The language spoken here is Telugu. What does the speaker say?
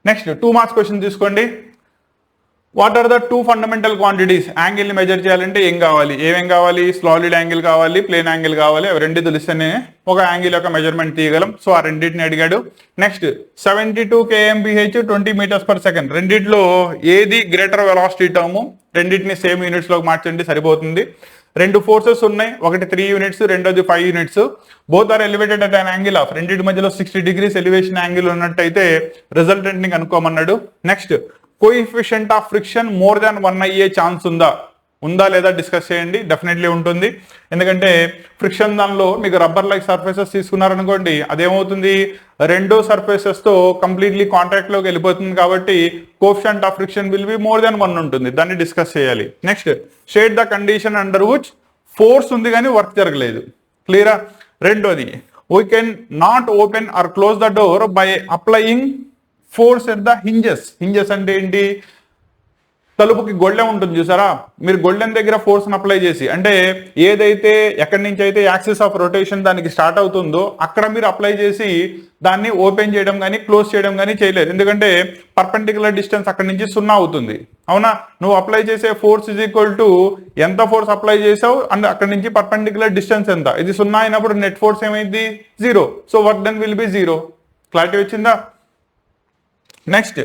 నెక్స్ట్ 2 మార్క్స్ క్వశ్చన్ తీసుకోండి. What are the 2 fundamental quantities? యాంగిల్ని మెజర్ చేయాలంటే ఏమేం కావాలి? సాలిడ్ యాంగిల్ కావాలి, ప్లేన్ యాంగిల్ కావాలి. అవి రెండు తెలిస్తేనే ఒక యాంగిల్ యొక్క మెజర్మెంట్ తీయగలం. సో ఆ రెండింటిని అడిగాడు. Next 72 kmph 20 m/s. రెండిట్లో ఏది గ్రేటర్ వెలాసిటీ టర్మ్? రెండింటిని సేమ్ యూనిట్స్ లోకి మార్చండి సరిపోతుంది. రెండు ఫోర్సెస్ ఉన్నాయి, ఒకటి 3 యూనిట్స్, రెండోది 5 units. Both are elevated at an angle of, రెండింటి మధ్యలో 60 degrees ఎలివేషన్ యాంగిల్ ఉన్నట్టయితే రిజల్టెంట్ ని కనుక్కోమన్నాడు. Next coefficient of friction more than 1 అయ్యే ఛాన్స్ ఉందా లేదా డిస్కస్ చేయండి. డెఫినెట్లీ ఉంటుంది. ఎందుకంటే ఫ్రిక్షన్ దానిలో మీకు రబ్బర్ లైక్ సర్ఫేసెస్ తీసుకున్నారనుకోండి, అదేమవుతుంది, రెండో సర్ఫేసెస్ తో కంప్లీట్లీ కాంటాక్ట్ లోకి వెళ్ళిపోతుంది. కాబట్టి coefficient of friction will be more than 1 ఉంటుంది. దాన్ని డిస్కస్ చేయాలి. Next state the condition under which force ఉంది కానీ వర్క్ జరగలేదు. క్లియరా? రెండోది we can not open or close the door by applying force at the hinges అంటే ఏంటి? తలుపుకి గొళ్ళెం ఉంటుంది చూసారా, మీరు గొళ్ళెం దగ్గర ఫోర్స్ అప్లై చేసి, అంటే ఏదైతే ఎక్కడి నుంచి అయితే యాక్సిస్ ఆఫ్ రొటేషన్ దానికి స్టార్ట్ అవుతుందో అక్కడ మీరు అప్లై చేసి దాన్ని ఓపెన్ చేయడం కానీ క్లోజ్ చేయడం కానీ చేయలేదు. ఎందుకంటే పర్పెండిక్యులర్ డిస్టెన్స్ అక్కడి నుంచి 0 అవుతుంది. అవునా? నువ్వు అప్లై చేసే ఫోర్స్ ఈజ్ ఈక్వల్ టు ఎంత ఫోర్స్ అప్లై చేసావు అండ్ అక్కడి నుంచి పర్పెండిక్యులర్ డిస్టెన్స్ ఎంత. ఇది 0 అయినప్పుడు నెట్ ఫోర్స్ ఏమైంది? 0. So work done will be 0. Clarity వచ్చిందా? నెక్స్ట్